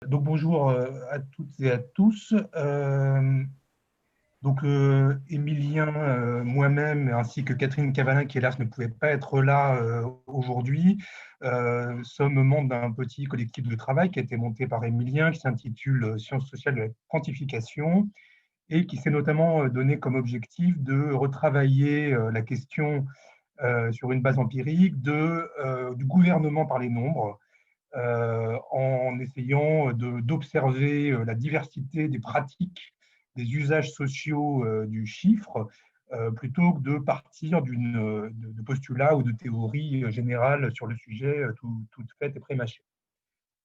Donc bonjour à toutes et à tous. Émilien, moi-même, ainsi que Catherine Cavalin, qui hélas ne pouvait pas être là aujourd'hui, sommes membres d'un petit collectif de travail qui a été monté par Émilien, qui s'intitule Sciences sociales de la quantification, et qui s'est notamment donné comme objectif de retravailler la question sur une base empirique du gouvernement par les nombres, en essayant d'observer la diversité des pratiques, des usages sociaux du chiffre, plutôt que de partir de postulats ou de théories générales sur le sujet, toutes faites et prémâchées.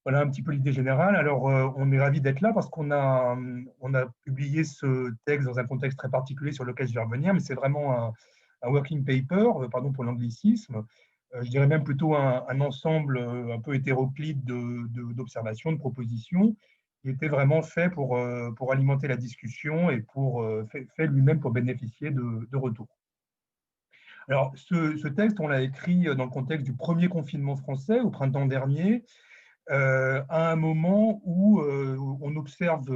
Voilà un petit peu l'idée générale. Alors, on est ravis d'être là parce qu'on a publié ce texte dans un contexte très particulier sur lequel je vais revenir, mais c'est vraiment un working paper, pardon pour l'anglicisme, je dirais même plutôt un ensemble un peu hétéroclite d'observations, de propositions, qui était vraiment fait pour alimenter la discussion et fait lui-même pour bénéficier de retours. Alors, ce texte, on l'a écrit dans le contexte du premier confinement français au printemps dernier, à un moment où on observe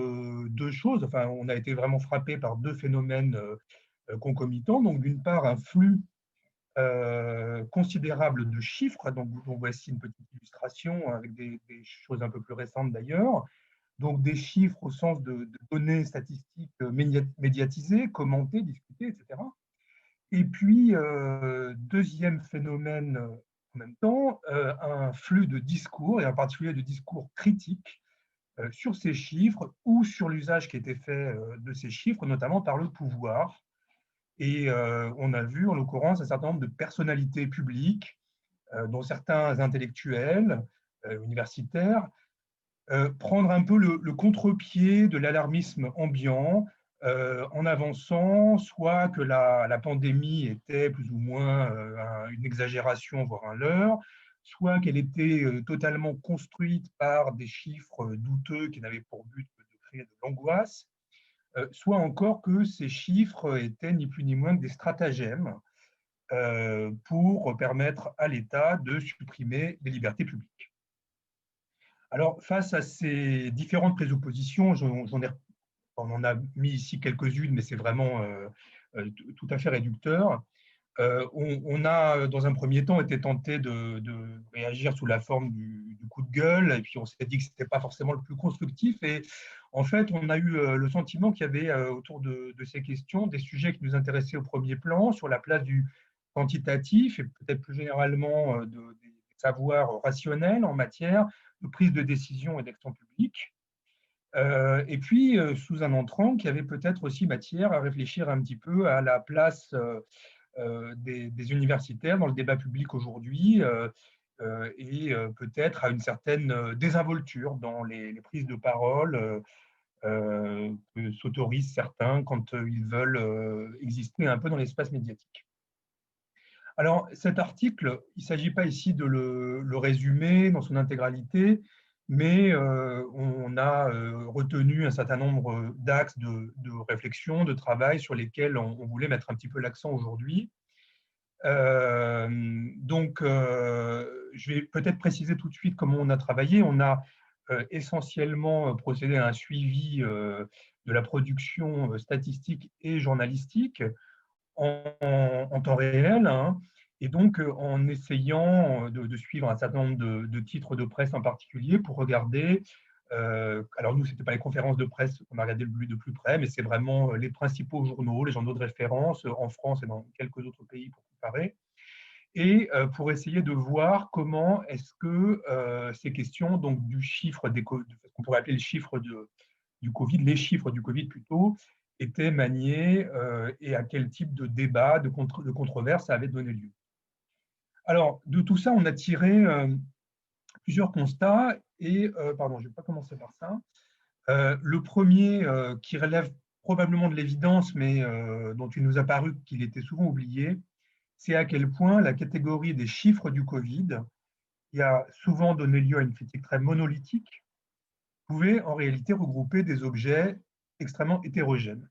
deux choses. Enfin, on a été vraiment frappé par deux phénomènes concomitants. Donc, d'une part, un flux considérable de chiffres. Donc, voici une petite illustration avec des choses un peu plus récentes d'ailleurs. Donc, des chiffres au sens de données statistiques médiatisées, commentées, discutées, etc. Et puis, deuxième phénomène en même temps, un flux de discours, et en particulier de discours critiques sur ces chiffres ou sur l'usage qui était fait de ces chiffres, notamment par le pouvoir. Et on a vu, en l'occurrence, un certain nombre de personnalités publiques, dont certains intellectuels, universitaires, prendre un peu le contre-pied de l'alarmisme ambiant, en avançant soit que la pandémie était plus ou moins une exagération, voire un leurre, soit qu'elle était totalement construite par des chiffres douteux qui n'avaient pour but que de créer de l'angoisse, soit encore que ces chiffres étaient ni plus ni moins que des stratagèmes pour permettre à l'État de supprimer les libertés publiques. Alors, face à ces différentes présuppositions, on en a mis ici quelques-unes, mais c'est vraiment tout à fait réducteur. On a, dans un premier temps, été tenté de réagir sous la forme du coup de gueule, et puis on s'est dit que ce n'était pas forcément le plus constructif. Et en fait, on a eu le sentiment qu'il y avait autour de ces questions des sujets qui nous intéressaient au premier plan, sur la place du quantitatif et peut-être plus généralement des savoirs rationnels en matière de prise de décision et d'action publique. Et puis, sous un entrant qui avait peut-être aussi matière à réfléchir un petit peu à la place des universitaires dans le débat public aujourd'hui, et peut-être à une certaine désinvolture dans les prises de parole que s'autorisent certains quand ils veulent exister un peu dans l'espace médiatique. Alors, cet article, il ne s'agit pas ici de le résumer dans son intégralité, mais on a retenu un certain nombre d'axes de réflexion, de travail sur lesquels on voulait mettre un petit peu l'accent aujourd'hui. Je vais peut-être préciser tout de suite comment on a travaillé. On a essentiellement procédé à un suivi de la production statistique et journalistique en temps réel, hein, et donc en essayant de suivre un certain nombre de titres de presse en particulier pour regarder. Alors nous, ce n'était pas les conférences de presse qu'on a regardé de plus près, mais c'est vraiment les principaux journaux, les journaux de référence en France et dans quelques autres pays pour comparer, et pour essayer de voir comment est-ce que ces questions donc du chiffre, ce qu'on pourrait appeler le chiffre du Covid, les chiffres du Covid plutôt, étaient maniés et à quel type de débat, de controverse ça avait donné lieu. Alors, de tout ça, on a tiré plusieurs constats et, pardon, je ne vais pas commencer par ça. Le premier, qui relève probablement de l'évidence, mais dont il nous a paru qu'il était souvent oublié, c'est à quel point la catégorie des chiffres du Covid, qui a souvent donné lieu à une critique très monolithique, pouvait en réalité regrouper des objets extrêmement hétérogènes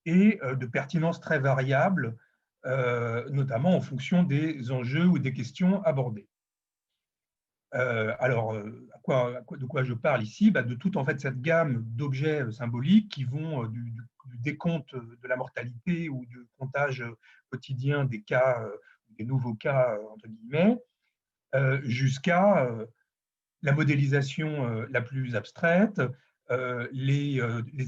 et de pertinence très variable, notamment en fonction des enjeux ou des questions abordées. Alors, de quoi je parle ici? De toute en fait, cette gamme d'objets symboliques qui vont du décompte de la mortalité ou du comptage quotidien des cas, des nouveaux cas, entre guillemets, jusqu'à la modélisation la plus abstraite, les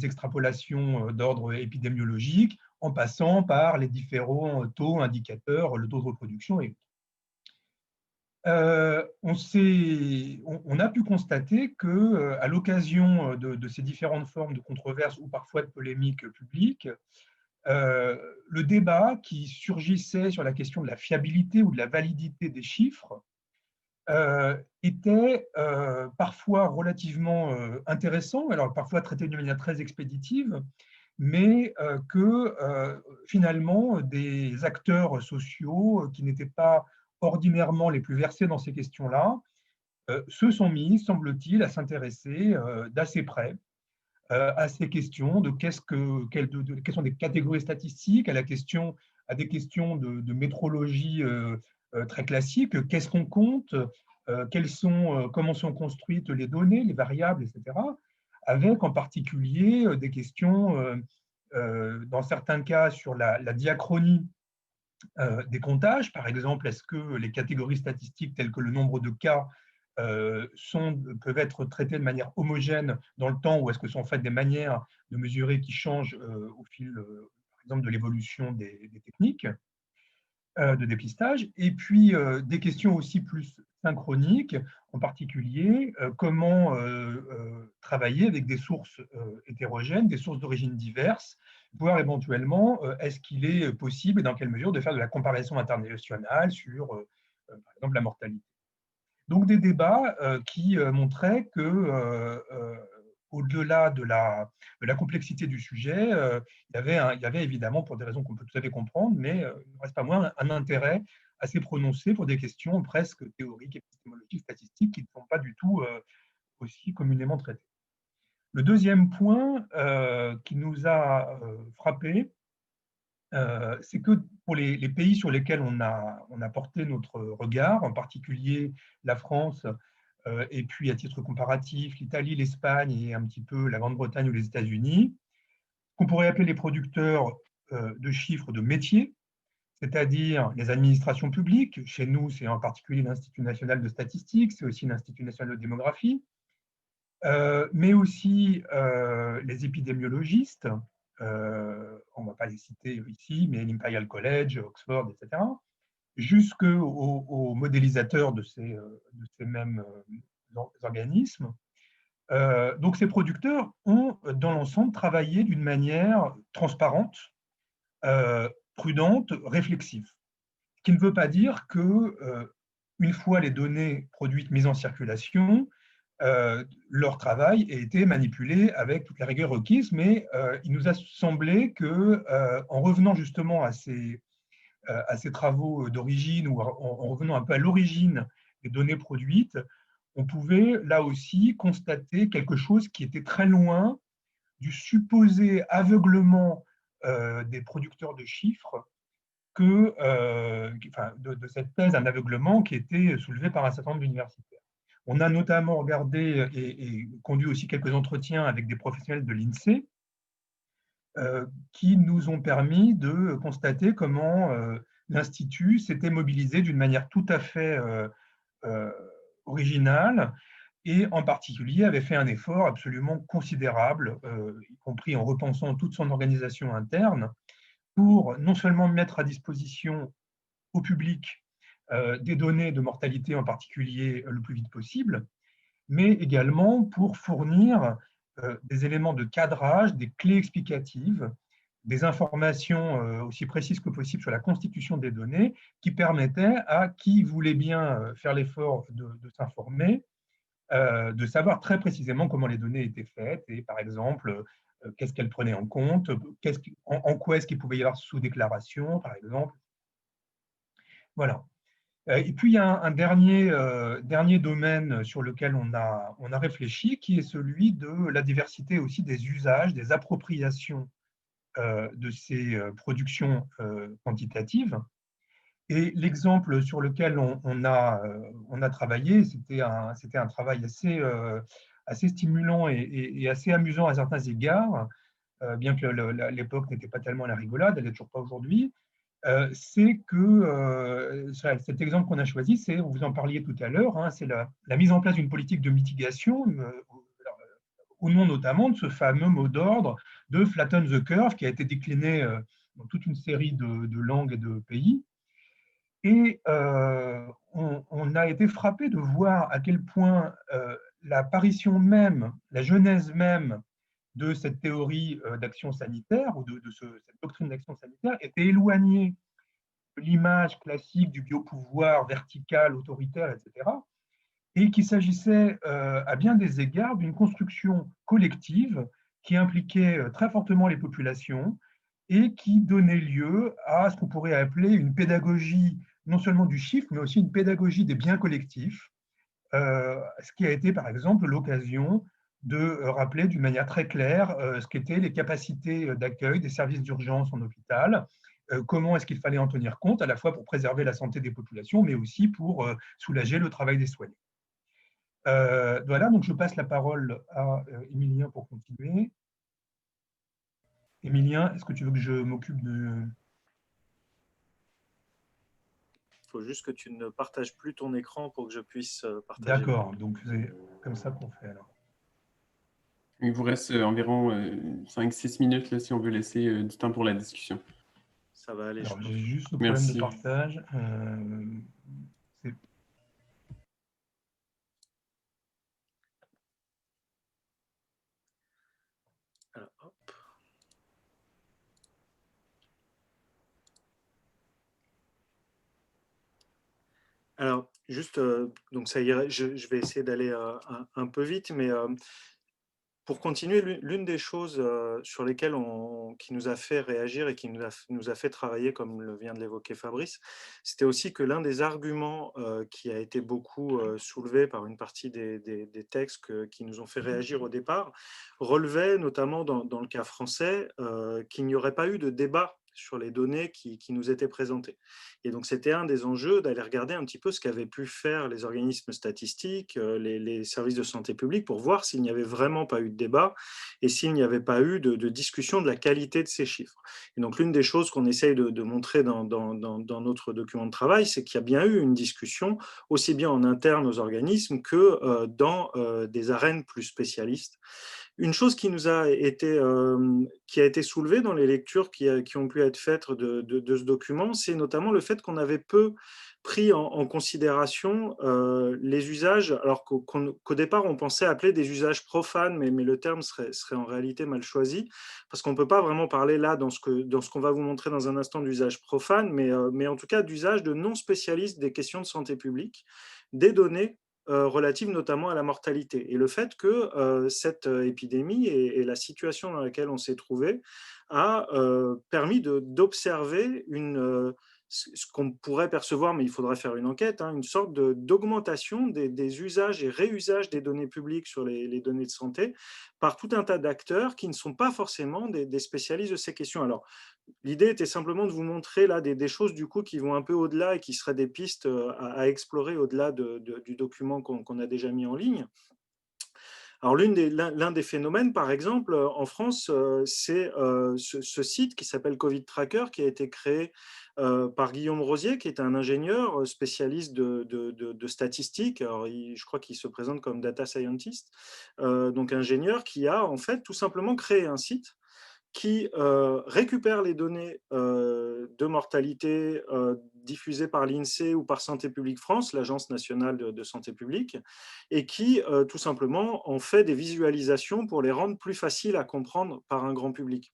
extrapolations d'ordre épidémiologique, en passant par les différents taux indicateurs, le taux de reproduction et on a pu constater que, à l'occasion de ces différentes formes de controverses ou parfois de polémiques publiques, le débat qui surgissait sur la question de la fiabilité ou de la validité des chiffres était parfois relativement intéressant, alors parfois traité d'une manière très expéditive, mais que finalement des acteurs sociaux qui n'étaient pas ordinairement les plus versés dans ces questions-là se sont mis, semble-t-il, à s'intéresser d'assez près à ces questions de quelles sont des catégories statistiques, à des questions de métrologie très classiques, qu'est-ce qu'on compte, comment sont construites les données, les variables, etc., avec en particulier des questions, dans certains cas, sur la diachronie des comptages. Par exemple, est-ce que les catégories statistiques telles que le nombre de cas peuvent être traitées de manière homogène dans le temps, ou est-ce que ce sont en fait des manières de mesurer qui changent au fil, par exemple, de l'évolution des techniques de dépistage, et puis des questions aussi plus synchroniques, en particulier comment travailler avec des sources hétérogènes, des sources d'origine diverses, voire éventuellement est-ce qu'il est possible et dans quelle mesure de faire de la comparaison internationale sur, par exemple, la mortalité. Donc des débats qui montraient que au-delà de la complexité du sujet, il y avait évidemment, pour des raisons qu'on peut tout à fait comprendre, mais il ne reste pas moins un intérêt assez prononcé pour des questions presque théoriques, épistémologiques, statistiques, qui ne sont pas du tout aussi communément traitées. Le deuxième point qui nous a frappé, c'est que pour les pays sur lesquels on a porté notre regard, en particulier la France, et puis à titre comparatif, l'Italie, l'Espagne et un petit peu la Grande-Bretagne ou les États-Unis, qu'on pourrait appeler les producteurs de chiffres de métier, c'est-à-dire les administrations publiques. Chez nous, c'est en particulier l'Institut national de statistique, c'est aussi l'Institut national de démographie, mais aussi les épidémiologistes, on ne va pas les citer ici, mais l'Imperial College, Oxford, etc., jusqu'aux modélisateurs de ces mêmes organismes. Donc ces producteurs ont, dans l'ensemble, travaillé d'une manière transparente, prudente, réflexive. Ce qui ne veut pas dire que, une fois les données produites mises en circulation, leur travail ait été manipulé avec toute la rigueur requise, mais il nous a semblé que, en revenant justement à ces travaux d'origine, ou en revenant un peu à l'origine des données produites, on pouvait là aussi constater quelque chose qui était très loin du supposé aveuglement des producteurs de chiffres, de cette thèse d'un aveuglement qui était soulevée par un certain nombre d'universitaires. On a notamment regardé et conduit aussi quelques entretiens avec des professionnels de l'INSEE qui nous ont permis de constater comment l'Institut s'était mobilisé d'une manière tout à fait originale, et en particulier avait fait un effort absolument considérable, y compris en repensant toute son organisation interne, pour non seulement mettre à disposition au public des données de mortalité en particulier le plus vite possible, mais également pour fournir des éléments de cadrage, des clés explicatives, des informations aussi précises que possible sur la constitution des données, qui permettaient à qui voulait bien faire l'effort de s'informer, de savoir très précisément comment les données étaient faites et, par exemple, qu'est-ce qu'elles prenaient en compte, en quoi est-ce qu'il pouvait y avoir sous-déclaration, par exemple. Voilà. Et puis, il y a un dernier domaine sur lequel on a réfléchi, qui est celui de la diversité aussi des usages, des appropriations de ces productions quantitatives. Et l'exemple sur lequel on a travaillé, c'était un travail assez stimulant et assez amusant à certains égards, bien que l'époque n'était pas tellement à la rigolade, elle n'est toujours pas aujourd'hui. C'est que cet exemple qu'on a choisi, vous en parliez tout à l'heure, hein, c'est la mise en place d'une politique de mitigation, au nom notamment de ce fameux mot d'ordre de flatten the curve qui a été décliné dans toute une série de langues et de pays. Et on a été frappé de voir à quel point l'apparition même, la genèse même de cette théorie d'action sanitaire ou de cette doctrine d'action sanitaire était éloignée de l'image classique du biopouvoir vertical, autoritaire, etc. Et qu'il s'agissait à bien des égards d'une construction collective qui impliquait très fortement les populations et qui donnait lieu à ce qu'on pourrait appeler une pédagogie non seulement du chiffre, mais aussi une pédagogie des biens collectifs, ce qui a été par exemple l'occasion de rappeler d'une manière très claire ce qu'étaient les capacités d'accueil des services d'urgence en hôpital, comment est-ce qu'il fallait en tenir compte, à la fois pour préserver la santé des populations, mais aussi pour soulager le travail des soignants. Voilà, donc je passe la parole à Émilien pour continuer. Émilien, est-ce que tu veux que je m'occupe de... Il faut juste que tu ne partages plus ton écran pour que je puisse partager. D'accord, donc c'est comme ça qu'on fait alors. Il vous reste environ 5-6 minutes là, si on veut laisser du temps pour la discussion. Ça va aller. Alors, j'ai juste le problème de partage. Alors, hop. Alors, juste, donc ça irait, je vais essayer d'aller un peu vite, mais pour continuer, l'une des choses sur lesquelles qui nous a fait réagir et qui nous a fait travailler, comme le vient de l'évoquer Fabrice, c'était aussi que l'un des arguments qui a été beaucoup soulevé par une partie des textes qui nous ont fait réagir au départ relevait notamment dans le cas français qu'il n'y aurait pas eu de débat sur les données qui nous étaient présentées. Et donc, c'était un des enjeux d'aller regarder un petit peu ce qu'avaient pu faire les organismes statistiques, les services de santé publique, pour voir s'il n'y avait vraiment pas eu de débat et s'il n'y avait pas eu de discussion de la qualité de ces chiffres. Et donc, l'une des choses qu'on essaye de montrer dans notre document de travail, c'est qu'il y a bien eu une discussion, aussi bien en interne aux organismes que dans des arènes plus spécialistes. Une chose qui a été soulevée dans les lectures qui ont pu être faites de ce document, c'est notamment le fait qu'on avait peu pris en considération les usages, alors qu'au départ on pensait appeler des usages profanes, mais le terme serait en réalité mal choisi, parce qu'on ne peut pas vraiment parler là, dans ce qu'on va vous montrer dans un instant, d'usage profane, mais en tout cas d'usage de non spécialistes des questions de santé publique, des données relative notamment à la mortalité. Et le fait que cette épidémie et la situation dans laquelle on s'est trouvé a permis d'observer ce qu'on pourrait percevoir, mais il faudrait faire une enquête, hein, une sorte d'augmentation des usages et réusages des données publiques sur les données de santé par tout un tas d'acteurs qui ne sont pas forcément des spécialistes de ces questions. Alors, l'idée était simplement de vous montrer là des choses du coup qui vont un peu au-delà et qui seraient des pistes à explorer au-delà du document qu'on a déjà mis en ligne. Alors, l'un des phénomènes, par exemple, en France, c'est ce site qui s'appelle Covid Tracker, qui a été créé par Guillaume Rosier, qui est un ingénieur spécialiste de statistiques. Alors, je crois qu'il se présente comme data scientist, donc ingénieur qui a en fait tout simplement créé un site qui récupère les données de mortalité diffusées par l'INSEE ou par Santé publique France, l'Agence nationale de santé publique, et qui tout simplement en fait des visualisations pour les rendre plus faciles à comprendre par un grand public.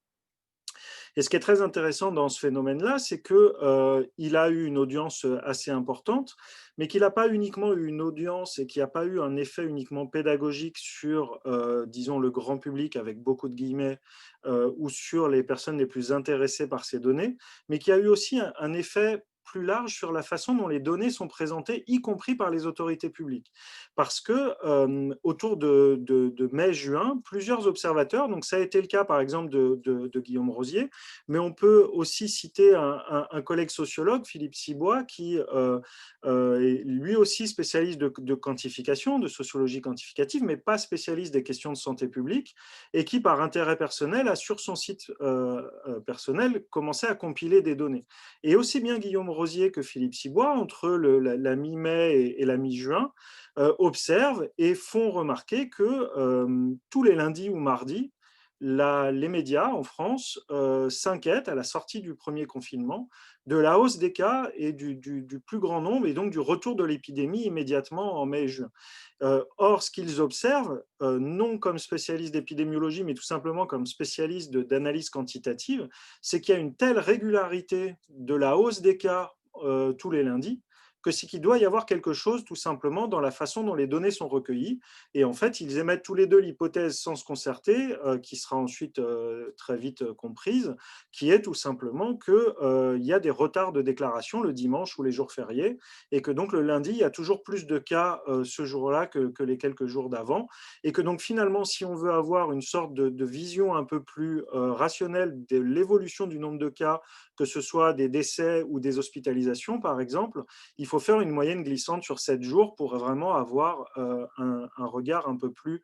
Et ce qui est très intéressant dans ce phénomène-là, c'est qu'il a eu une audience assez importante, mais qu'il n'a pas uniquement eu une audience et qu'il n'y a pas eu un effet uniquement pédagogique sur, disons, le grand public, avec beaucoup de guillemets, ou sur les personnes les plus intéressées par ces données, mais qu'il y a eu aussi un effet plus large sur la façon dont les données sont présentées, y compris par les autorités publiques. Parce que autour de mai-juin, plusieurs observateurs, donc ça a été le cas par exemple de Guillaume Rosier, mais on peut aussi citer un collègue sociologue, Philippe Cibois, qui est lui aussi spécialiste de quantification, de sociologie quantificative, mais pas spécialiste des questions de santé publique, et qui, par intérêt personnel, a sur son site personnel commencé à compiler des données. Et aussi bien Guillaume Rosier que Philippe Cibois, entre la mi-mai et la mi-juin, observent et font remarquer que tous les lundis ou mardis, les médias en France s'inquiètent à la sortie du premier confinement de la hausse des cas et du plus grand nombre et donc du retour de l'épidémie immédiatement en mai et juin. Or, ce qu'ils observent, non comme spécialistes d'épidémiologie, mais tout simplement comme spécialistes d'analyse quantitative, c'est qu'il y a une telle régularité de la hausse des cas tous les lundis que c'est qu'il doit y avoir quelque chose tout simplement dans la façon dont les données sont recueillies. Et en fait, ils émettent tous les deux l'hypothèse sans se concerter, qui sera ensuite très vite comprise, qui est tout simplement qu'il y a des retards de déclaration le dimanche ou les jours fériés, et que donc le lundi, il y a toujours plus de cas ce jour-là que les quelques jours d'avant, et que donc finalement, si on veut avoir une sorte de vision un peu plus rationnelle de l'évolution du nombre de cas, que ce soit des décès ou des hospitalisations, par exemple, il faut faire une moyenne glissante sur 7 jours pour vraiment avoir un regard un peu plus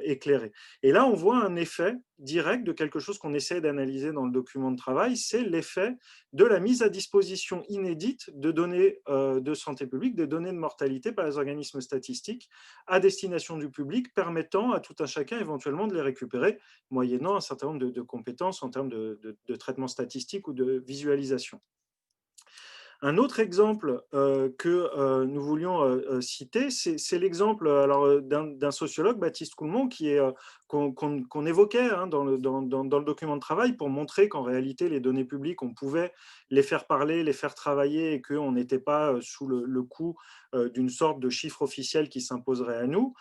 éclairé. Et là, on voit un effet direct de quelque chose qu'on essaie d'analyser dans le document de travail, c'est l'effet de la mise à disposition inédite de données de santé publique, des données de mortalité par les organismes statistiques à destination du public, permettant à tout un chacun éventuellement de les récupérer, moyennant un certain nombre de compétences en termes de traitement statistique ou de visualisation. Un autre exemple que nous voulions citer, c'est l'exemple d'un sociologue, Baptiste Coulmont, qu'on évoquait dans le document de travail pour montrer qu'en réalité, les données publiques, on pouvait les faire parler, les faire travailler et qu'on n'était pas sous le coup d'une sorte de chiffre officiel qui s'imposerait à nous.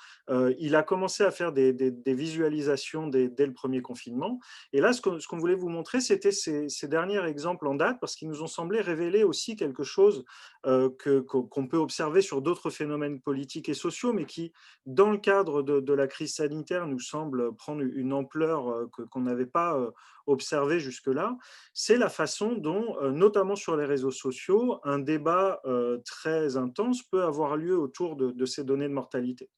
Il a commencé à faire des visualisations dès le premier confinement. Et là, ce qu'on voulait vous montrer, c'était ces derniers exemples en date, parce qu'ils nous ont semblé révéler aussi quelque chose qu'on peut observer sur d'autres phénomènes politiques et sociaux, mais qui, dans le cadre de la crise sanitaire, nous semble prendre une ampleur qu'on n'avait pas observée jusque-là. C'est la façon dont, notamment sur les réseaux sociaux, un débat très intense peut avoir lieu autour de ces données de mortalité.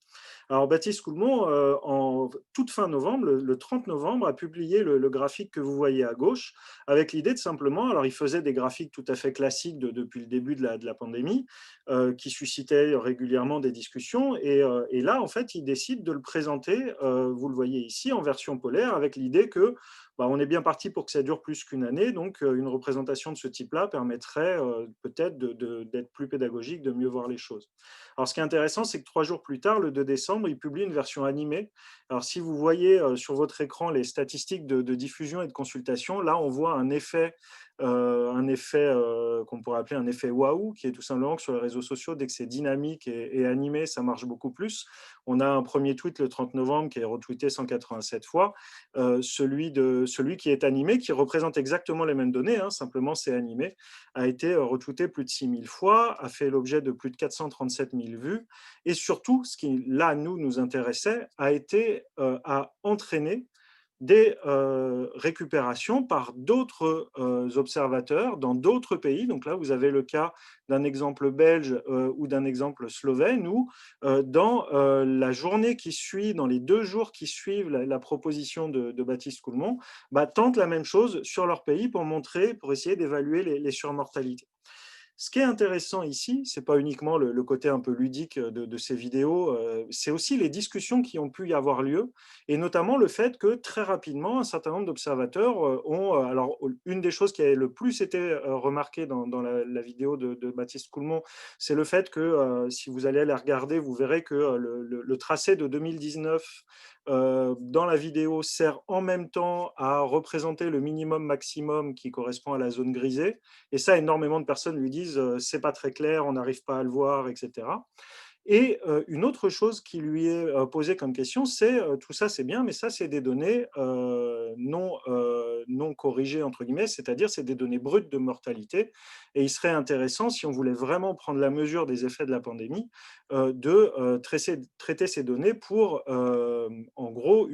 Alors, Baptiste Coulmont, en toute fin novembre, le 30 novembre, a publié le graphique que vous voyez à gauche, avec l'idée de simplement, alors il faisait des graphiques tout à fait classiques depuis le début de la pandémie, qui suscitaient régulièrement des discussions, et là, en fait, il décide de le présenter, vous le voyez ici, en version polaire, avec l'idée que on est bien parti pour que ça dure plus qu'une année, donc une représentation de ce type-là permettrait peut-être d'être plus pédagogique, de mieux voir les choses. Alors, ce qui est intéressant, c'est que 3 jours plus tard, le 2 décembre, il publie une version animée. Alors, si vous voyez sur votre écran les statistiques de diffusion et de consultation, là, on voit un effet qu'on pourrait appeler un effet waouh, qui est tout simplement que sur les réseaux sociaux, dès que c'est dynamique et animé, ça marche beaucoup plus. On a un premier tweet le 30 novembre qui est retweeté 187 fois, celui qui est animé, qui représente exactement les mêmes données, simplement c'est animé, a été retweeté plus de 6000 fois, a fait l'objet de plus de 437 000 vues, et surtout, ce qui là nous intéressait, a entraîné des récupérations par d'autres observateurs dans d'autres pays. Donc là, vous avez le cas d'un exemple belge ou d'un exemple slovène où dans la journée qui suit, dans les 2 jours qui suivent la proposition de Baptiste Coulmont, tentent la même chose sur leur pays pour essayer d'évaluer les surmortalités. Ce qui est intéressant ici, ce n'est pas uniquement le côté un peu ludique de ces vidéos, c'est aussi les discussions qui ont pu y avoir lieu, et notamment le fait que très rapidement, un certain nombre d'observateurs alors une des choses qui a le plus été remarquée dans la vidéo de Baptiste Coulmont, c'est le fait que si vous allez la regarder, vous verrez que le tracé de 2019 dans la vidéo sert en même temps à représenter le minimum maximum qui correspond à la zone grisée. Et ça, énormément de personnes lui disent c'est pas très clair, on n'arrive pas à le voir, etc. Et une autre chose qui lui est posée comme question, c'est tout ça c'est bien, mais ça c'est des données non corrigées, entre guillemets, c'est-à-dire c'est des données brutes de mortalité. Et il serait intéressant, si on voulait vraiment prendre la mesure des effets de la pandémie, de traiter ces données pour, en gros,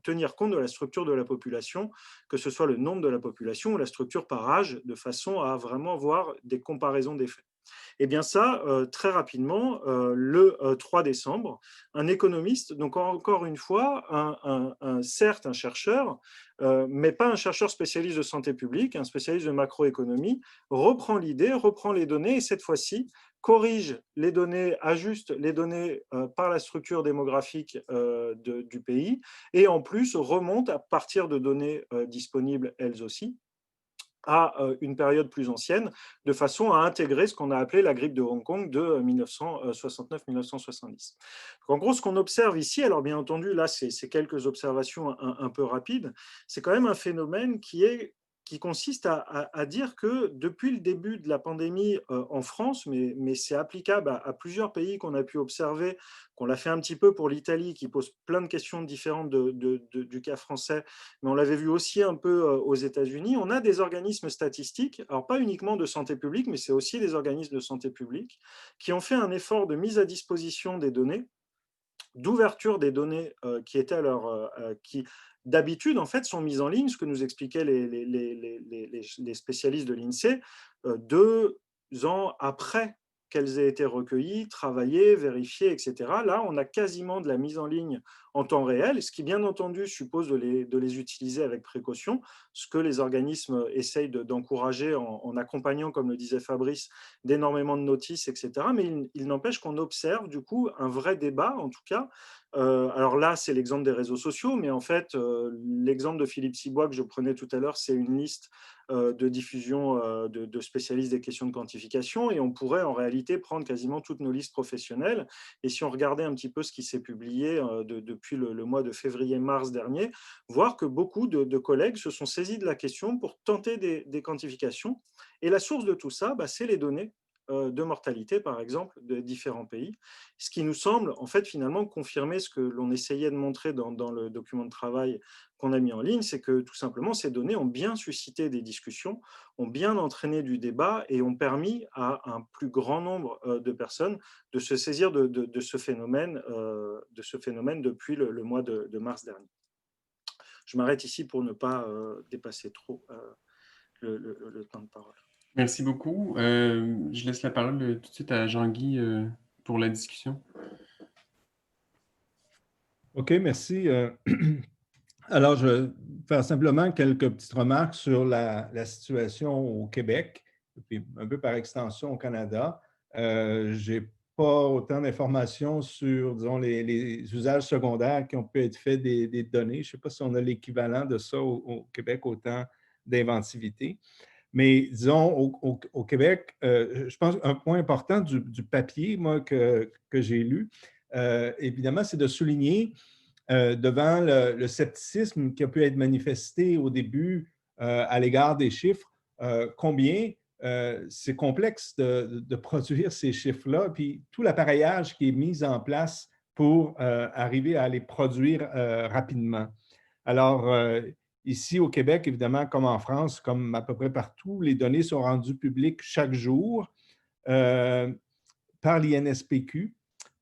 tenir compte de la structure de la population, que ce soit le nombre de la population ou la structure par âge, de façon à vraiment voir des comparaisons d'effets. Eh bien ça, très rapidement, le 3 décembre, un économiste, donc encore une fois, certes un chercheur, mais pas un chercheur spécialiste de santé publique, un spécialiste de macroéconomie, reprend l'idée, reprend les données et cette fois-ci corrige les données, ajuste les données par la structure démographique du pays et en plus remonte à partir de données disponibles elles aussi à une période plus ancienne, de façon à intégrer ce qu'on a appelé la grippe de Hong Kong de 1969-1970. En gros, ce qu'on observe ici, alors bien entendu, là, c'est quelques observations un peu rapides, c'est quand même un phénomène qui consiste à dire que depuis le début de la pandémie en France, mais c'est applicable à plusieurs pays qu'on a pu observer, qu'on l'a fait un petit peu pour l'Italie, qui pose plein de questions différentes du cas français, mais on l'avait vu aussi un peu aux États-Unis, on a des organismes statistiques, alors pas uniquement de santé publique, mais c'est aussi des organismes de santé publique, qui ont fait un effort de mise à disposition des données, d'ouverture des données qui étaient qui d'habitude en fait sont mises en ligne, ce que nous expliquaient les spécialistes de l'INSEE, 2 ans après qu'elles aient été recueillies, travaillées, vérifiées, etc. Là, on a quasiment de la mise en ligne en temps réel, ce qui, bien entendu, suppose de les utiliser avec précaution, ce que les organismes essayent d'encourager en accompagnant, comme le disait Fabrice, d'énormément de notices, etc. Mais il n'empêche qu'on observe, du coup, un vrai débat, en tout cas. Alors là, c'est l'exemple des réseaux sociaux, mais en fait, l'exemple de Philippe Cibois que je prenais tout à l'heure, c'est une liste de diffusion de spécialistes des questions de quantification et on pourrait en réalité prendre quasiment toutes nos listes professionnelles et si on regardait un petit peu ce qui s'est publié depuis le mois de février-mars dernier, voir que beaucoup de collègues se sont saisis de la question pour tenter des quantifications et la source de tout ça, c'est les données de mortalité, par exemple, de différents pays, ce qui nous semble, en fait, finalement, confirmer ce que l'on essayait de montrer dans le document de travail qu'on a mis en ligne, c'est que, tout simplement, ces données ont bien suscité des discussions, ont bien entraîné du débat et ont permis à un plus grand nombre de personnes de se saisir de ce phénomène depuis le mois de mars dernier. Je m'arrête ici pour ne pas dépasser trop le temps de parole. Merci beaucoup. Je laisse la parole tout de suite à Jean-Guy pour la discussion. OK, merci. Alors, je vais faire simplement quelques petites remarques sur la situation au Québec, puis un peu par extension au Canada. Je n'ai pas autant d'informations sur, disons, les usages secondaires qui ont pu être faits des données. Je ne sais pas si on a l'équivalent de ça au Québec, autant d'inventivité. Mais disons, au Québec, je pense qu'un point important du papier, moi, que j'ai lu, évidemment, c'est de souligner devant le scepticisme qui a pu être manifesté au début à l'égard des chiffres, combien c'est complexe de produire ces chiffres-là, puis tout l'appareillage qui est mis en place pour arriver à les produire rapidement. Alors, ici au Québec, évidemment, comme en France, comme à peu près partout, les données sont rendues publiques chaque jour par l'INSPQ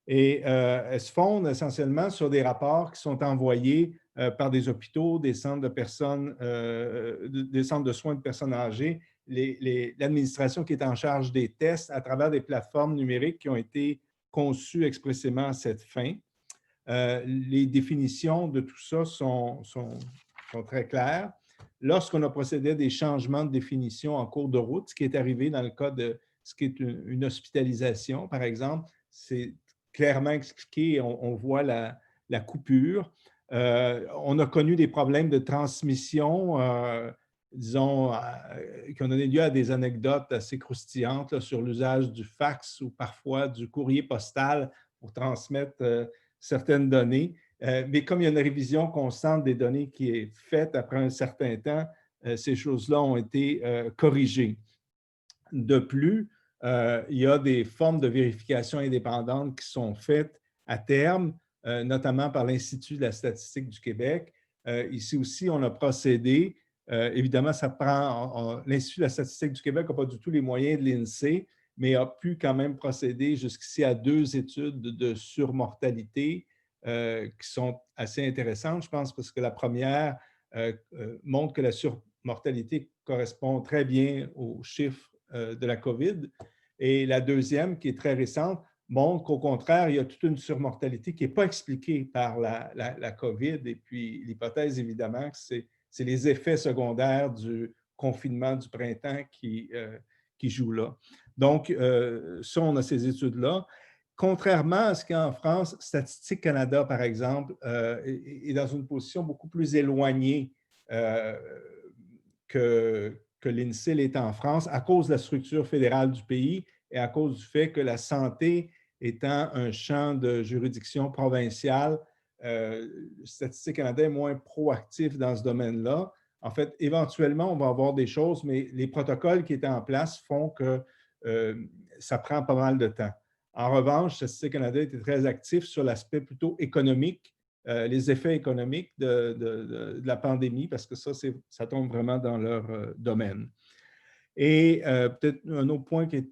et elles se fondent essentiellement sur des rapports qui sont envoyés par des hôpitaux, des centres des centres de soins de personnes âgées, l'administration qui est en charge des tests à travers des plateformes numériques qui ont été conçues expressément à cette fin. Les définitions de tout ça sont très claires. Lorsqu'on a procédé à des changements de définition en cours de route, ce qui est arrivé dans le cas de ce qui est une hospitalisation, par exemple, c'est clairement expliqué, on voit la coupure. On a connu des problèmes de transmission, disons, qui ont donné lieu à des anecdotes assez croustillantes là, sur l'usage du fax ou parfois du courrier postal pour transmettre certaines données. Mais comme il y a une révision constante des données qui est faite après un certain temps, ces choses-là ont été corrigées. De plus, il y a des formes de vérification indépendantes qui sont faites à terme, notamment par l'Institut de la statistique du Québec. Ici aussi, on a procédé. Évidemment, ça prend. L'Institut de la statistique du Québec n'a pas du tout les moyens de l'INSEE, mais a pu quand même procéder jusqu'ici à 2 études de surmortalité qui sont assez intéressantes, je pense, parce que la première montre que la surmortalité correspond très bien aux chiffres de la COVID. Et la deuxième, qui est très récente, montre qu'au contraire, il y a toute une surmortalité qui n'est pas expliquée par la COVID. Et puis, l'hypothèse, évidemment, c'est les effets secondaires du confinement du printemps qui jouent là. Donc, ça, on a ces études-là. Contrairement à ce qu'il y a en France, Statistique Canada, par exemple, est dans une position beaucoup plus éloignée que l'INSEE l'est en France à cause de la structure fédérale du pays et à cause du fait que la santé étant un champ de juridiction provinciale, Statistique Canada est moins proactif dans ce domaine-là. En fait, éventuellement, on va avoir des choses, mais les protocoles qui étaient en place font que ça prend pas mal de temps. En revanche, Statistique Canada était très actif sur l'aspect plutôt économique, les effets économiques de la pandémie, parce que ça tombe vraiment dans leur domaine. Et peut-être un autre point qu'il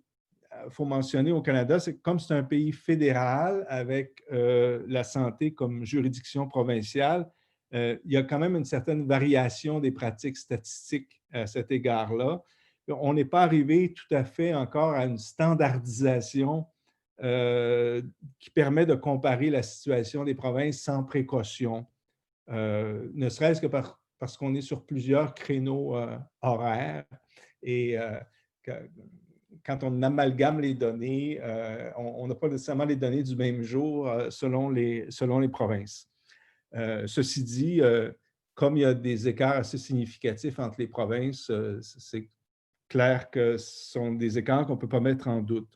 faut mentionner au Canada, c'est que comme c'est un pays fédéral avec la santé comme juridiction provinciale, il y a quand même une certaine variation des pratiques statistiques à cet égard-là. On n'est pas arrivé tout à fait encore à une standardisation qui permet de comparer la situation des provinces sans précaution, ne serait-ce que parce qu'on est sur plusieurs créneaux horaires et quand on amalgame les données, on n'a pas nécessairement les données du même jour selon les provinces. Ceci dit, comme il y a des écarts assez significatifs entre les provinces, c'est clair que ce sont des écarts qu'on ne peut pas mettre en doute.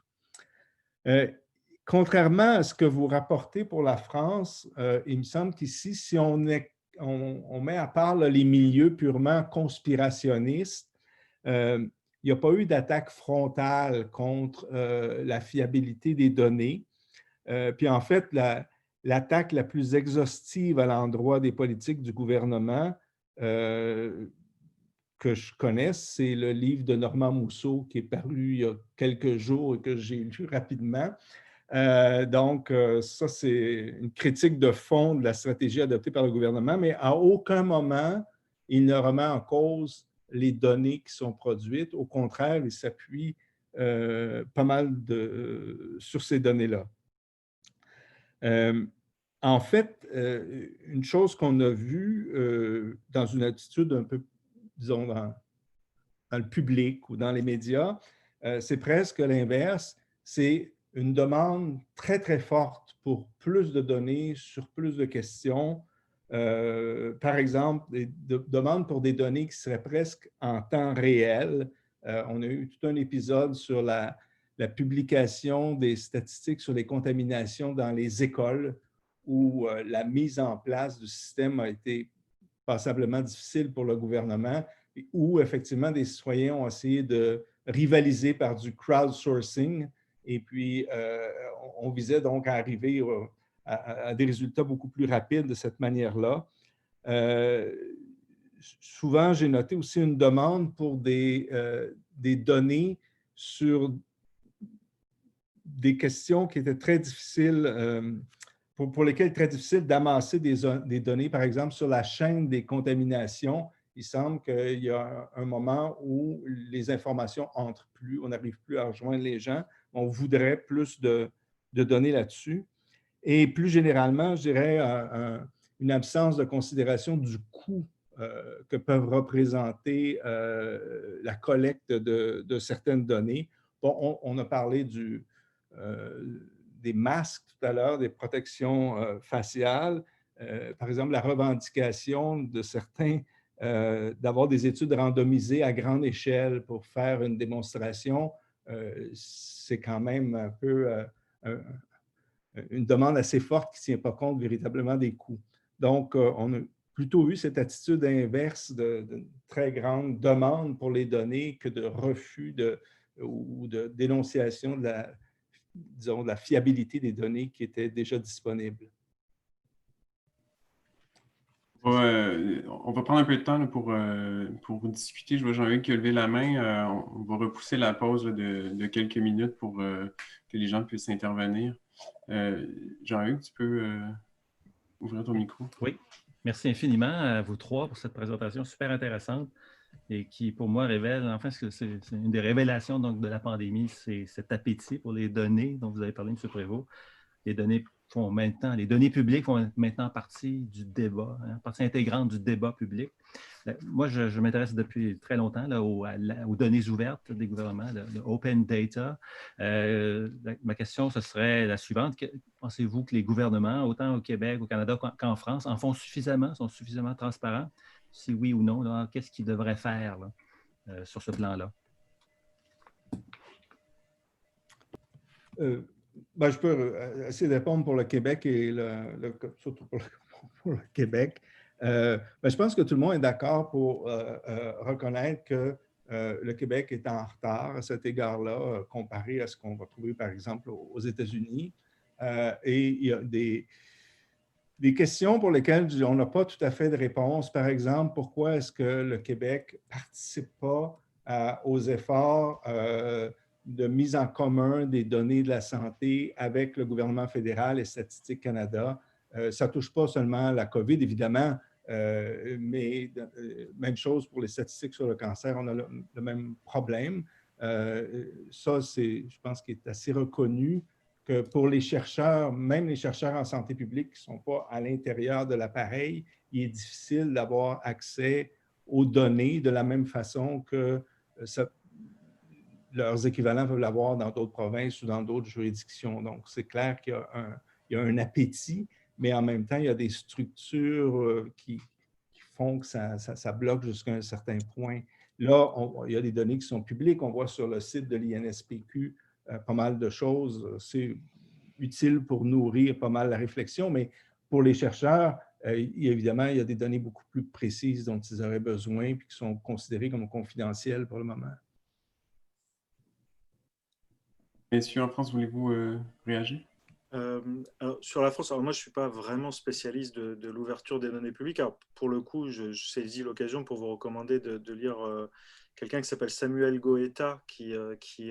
Contrairement à ce que vous rapportez pour la France, il me semble qu'ici, si on met à part là, les milieux purement conspirationnistes, il n'y a pas eu d'attaque frontale contre la fiabilité des données. Puis en fait, l'attaque la plus exhaustive à l'endroit des politiques du gouvernement que je connaisse, c'est le livre de Normand Mousseau qui est paru il y a quelques jours et que j'ai lu rapidement. Donc, ça, c'est une critique de fond de la stratégie adoptée par le gouvernement, mais à aucun moment, il ne remet en cause les données qui sont produites. Au contraire, il s'appuie pas mal sur ces données-là. En fait, une chose qu'on a vue dans une attitude un peu, disons, dans le public ou dans les médias, c'est presque l'inverse. C'est une demande très, très forte pour plus de données sur plus de questions. Par exemple, des demandes pour des données qui seraient presque en temps réel. On a eu tout un épisode sur la publication des statistiques sur les contaminations dans les écoles où la mise en place du système a été passablement difficile pour le gouvernement, où effectivement des citoyens ont essayé de rivaliser par du crowdsourcing. Et puis, on visait donc à arriver à des résultats beaucoup plus rapides de cette manière-là. Souvent, j'ai noté aussi une demande pour des données sur des questions qui étaient très difficiles, pour lesquelles il est très difficile d'amasser des données, par exemple, sur la chaîne des contaminations. Il semble qu'il y a un moment où les informations n'entrent plus, on n'arrive plus à rejoindre les gens. On voudrait plus de données là-dessus. Et plus généralement, je dirais une absence de considération du coût que peuvent représenter la collecte de certaines données. Bon, on a parlé des masques tout à l'heure, des protections faciales. Par exemple, la revendication de certains d'avoir des études randomisées à grande échelle pour faire une démonstration, c'est quand même un peu une demande assez forte qui ne tient pas compte véritablement des coûts. Donc, on a plutôt eu cette attitude inverse de très grande demande pour les données que de refus ou de dénonciation de disons, de la fiabilité des données qui étaient déjà disponibles. On va prendre un peu de temps là, pour discuter. Je vois Jean-Hugues qui a levé la main. On va repousser la pause là, de quelques minutes pour que les gens puissent intervenir. Jean-Hugues, tu peux ouvrir ton micro. Oui, merci infiniment à vous trois pour cette présentation super intéressante et qui, pour moi, révèle, enfin, c'est une des révélations donc, de la pandémie, c'est cet appétit pour les données dont vous avez parlé, M. Prévost. Les données publiques font maintenant partie du débat, partie intégrante du débat public. Moi, je m'intéresse depuis très longtemps là, aux données ouvertes des gouvernements, le open data. Ma question, ce serait la suivante. Pensez-vous que les gouvernements, autant au Québec, au Canada qu'en France, en font suffisamment, sont suffisamment transparents? Si oui ou non, qu'est-ce qu'ils devraient faire là, sur ce plan-là? Ben, je peux essayer de répondre pour le Québec et surtout pour le Québec. Ben, je pense que tout le monde est d'accord pour reconnaître que le Québec est en retard à cet égard-là, comparé à ce qu'on va trouver, par exemple, aux États-Unis. Et il y a des questions pour lesquelles on n'a pas tout à fait de réponse. Par exemple, pourquoi est-ce que le Québec ne participe pas aux efforts de mise en commun des données de la santé avec le gouvernement fédéral et Statistique Canada? Ça ne touche pas seulement la COVID, évidemment, mais même chose pour les statistiques sur le cancer, on a le même problème. Ça, je pense qu'il est assez reconnu que pour les chercheurs, même les chercheurs en santé publique qui ne sont pas à l'intérieur de l'appareil, il est difficile d'avoir accès aux données de la même façon que leurs équivalents peuvent l'avoir dans d'autres provinces ou dans d'autres juridictions. Donc, c'est clair qu'il y a un appétit, mais en même temps, il y a des structures qui font que ça bloque jusqu'à un certain point. Là, il y a des données qui sont publiques. On voit sur le site de l'INSPQ pas mal de choses. C'est utile pour nourrir pas mal la réflexion, mais pour les chercheurs, évidemment, il y a des données beaucoup plus précises dont ils auraient besoin et qui sont considérées comme confidentielles pour le moment. Messieurs, en France, voulez-vous réagir? Alors, sur la France, alors moi je ne suis pas vraiment spécialiste de l'ouverture des données publiques. Alors, pour le coup, je saisis l'occasion pour vous recommander de lire quelqu'un qui s'appelle Samuel Goeta, qui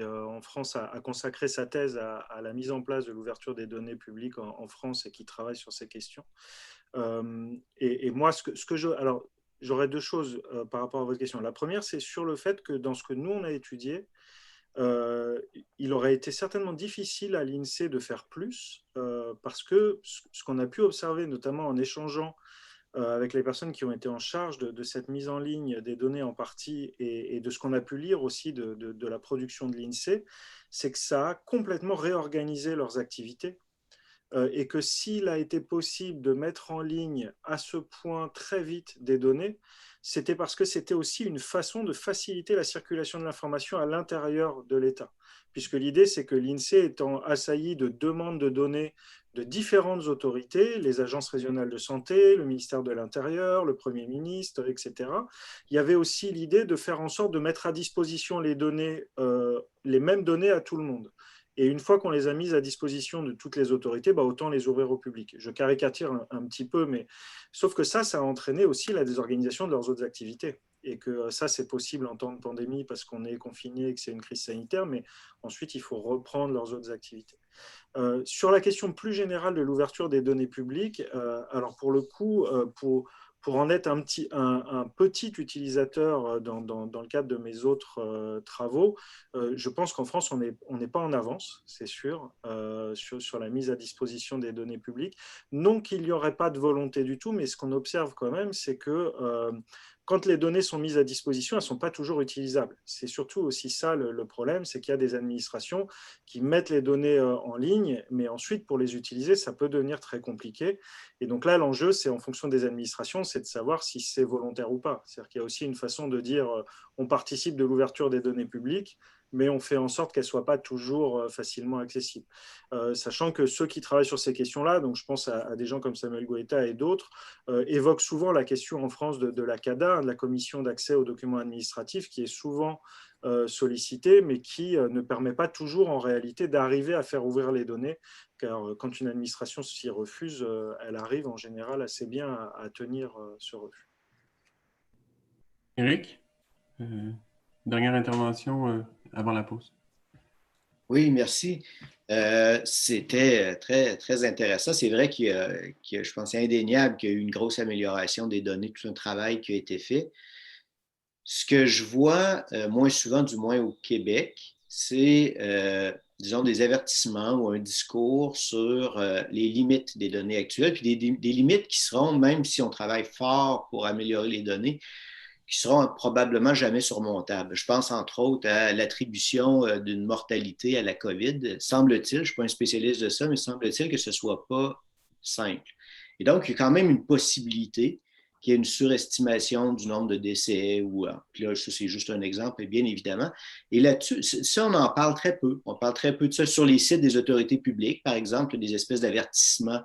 en France a consacré sa thèse à la mise en place de l'ouverture des données publiques en France et qui travaille sur ces questions. Et moi, alors j'aurais deux choses par rapport à votre question. La première, c'est sur le fait que dans ce que nous on a étudié, il aurait été certainement difficile à l'INSEE de faire plus parce que ce qu'on a pu observer, notamment en échangeant avec les personnes qui ont été en charge de cette mise en ligne des données en partie et de ce qu'on a pu lire aussi de la production de l'INSEE, c'est que ça a complètement réorganisé leurs activités et que s'il a été possible de mettre en ligne à ce point très vite des données, c'était parce que c'était aussi une façon de faciliter la circulation de l'information à l'intérieur de l'État. Puisque l'idée, c'est que l'INSEE étant assailli de demandes de données de différentes autorités, les agences régionales de santé, le ministère de l'Intérieur, le Premier ministre, etc., il y avait aussi l'idée de faire en sorte de mettre à disposition les données, les mêmes données à tout le monde. Et une fois qu'on les a mises à disposition de toutes les autorités, autant les ouvrir au public. Je caricature un petit peu, mais sauf que ça a entraîné aussi la désorganisation de leurs autres activités. Et que ça, c'est possible en temps de pandémie parce qu'on est confiné et que c'est une crise sanitaire, mais ensuite, il faut reprendre leurs autres activités. Sur la question plus générale de l'ouverture des données publiques, alors pour le coup, pour en être un petit utilisateur dans le cadre de mes autres travaux, je pense qu'en France, on n'est pas en avance, c'est sûr, sur la mise à disposition des données publiques. Non qu'il n'y aurait pas de volonté du tout, mais ce qu'on observe quand même, c'est que quand les données sont mises à disposition, elles ne sont pas toujours utilisables. C'est surtout aussi ça le problème, c'est qu'il y a des administrations qui mettent les données en ligne, mais ensuite, pour les utiliser, ça peut devenir très compliqué. Et donc là, l'enjeu, c'est en fonction des administrations, c'est de savoir si c'est volontaire ou pas. C'est-à-dire qu'il y a aussi une façon de dire on participe de l'ouverture des données publiques, mais on fait en sorte qu'elles ne soient pas toujours facilement accessibles. Sachant que ceux qui travaillent sur ces questions-là, donc je pense à des gens comme Samuel Goeta et d'autres, évoquent souvent la question en France de la CADA, de la Commission d'accès aux documents administratifs, qui est souvent sollicité, mais qui ne permet pas toujours en réalité d'arriver à faire ouvrir les données, car quand une administration s'y refuse, elle arrive en général assez bien à tenir ce refus. Éric, dernière intervention avant la pause. Oui, merci. C'était très, très intéressant. C'est vrai je pense, c'est indéniable qu'il y a eu une grosse amélioration des données, tout un travail qui a été fait. Ce que je vois moins souvent, du moins au Québec, c'est, disons, des avertissements ou un discours sur les limites des données actuelles, puis des limites qui seront, même si on travaille fort pour améliorer les données, qui seront probablement jamais surmontables. Je pense entre autres à l'attribution d'une mortalité à la COVID. Semble-t-il, je ne suis pas un spécialiste de ça, mais semble-t-il que ce ne soit pas simple. Et donc, il y a quand même une possibilité qu'il y ait une surestimation du nombre de décès. Puis là, ça, c'est juste un exemple, bien évidemment. Et là-dessus, ça, on en parle très peu. On parle très peu de ça sur les sites des autorités publiques, par exemple, des espèces d'avertissements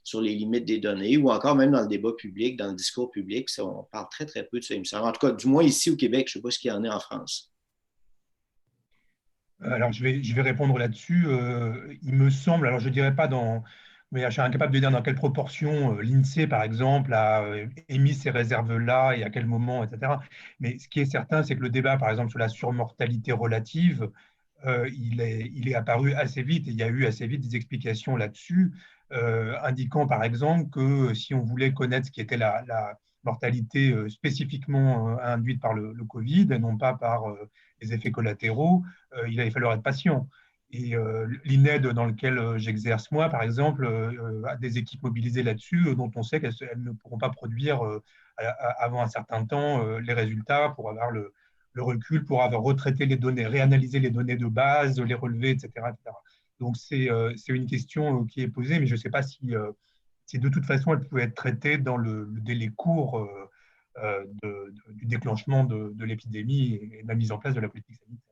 sur les limites des données, ou encore même dans le débat public, dans le discours public, ça, on parle très, très peu de ça, il me semble. En tout cas, du moins ici au Québec, je ne sais pas ce qu'il y en a en France. Alors, je vais répondre là-dessus. Il me semble, alors je ne dirais pas mais je suis incapable de dire dans quelle proportion l'INSEE, par exemple, a émis ces réserves-là et à quel moment, etc. Mais ce qui est certain, c'est que le débat, par exemple, sur la surmortalité relative, il est apparu assez vite, et il y a eu assez vite des explications là-dessus, indiquant par exemple que si on voulait connaître ce qui était la mortalité spécifiquement induite par le Covid, et non pas par les effets collatéraux, il allait falloir être patient. Et l'INED dans lequel j'exerce moi, par exemple, a des équipes mobilisées là-dessus, dont on sait qu'elles ne pourront pas produire avant un certain temps les résultats pour avoir le recul, pour avoir retraité les données, réanalysé les données de base, les relever, etc. etc. Donc, c'est une question qui est posée, mais je ne sais pas si de toute façon elle pouvait être traitée dans le délai court du déclenchement de l'épidémie et de la mise en place de la politique sanitaire.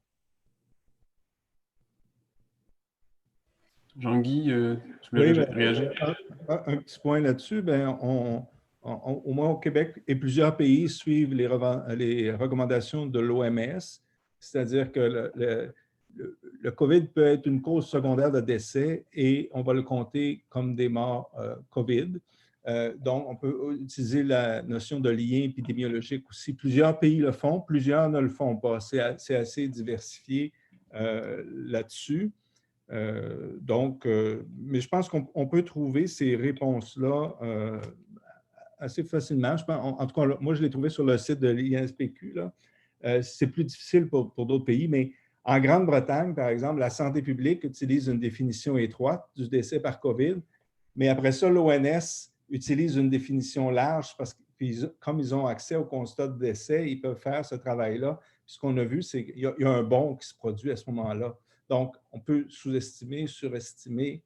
Jean-Guy, tu voulais réagir? Un petit point là-dessus, au moins au Québec et plusieurs pays suivent les recommandations de l'OMS, c'est-à-dire que le COVID peut être une cause secondaire de décès et on va le compter comme des morts COVID. Donc, on peut utiliser la notion de lien épidémiologique aussi. Plusieurs pays le font, plusieurs ne le font pas. C'est assez diversifié là-dessus. Mais je pense qu'on peut trouver ces réponses-là assez facilement. En tout cas, moi, je l'ai trouvé sur le site de l'INSPQ. C'est plus difficile pour d'autres pays, mais en Grande-Bretagne, par exemple, la santé publique utilise une définition étroite du décès par COVID, mais après ça, l'ONS utilise une définition large parce que comme ils ont accès au constat de décès, ils peuvent faire ce travail-là. Ce qu'on a vu, c'est qu'il y a un bond qui se produit à ce moment-là. Donc, on peut sous-estimer, surestimer.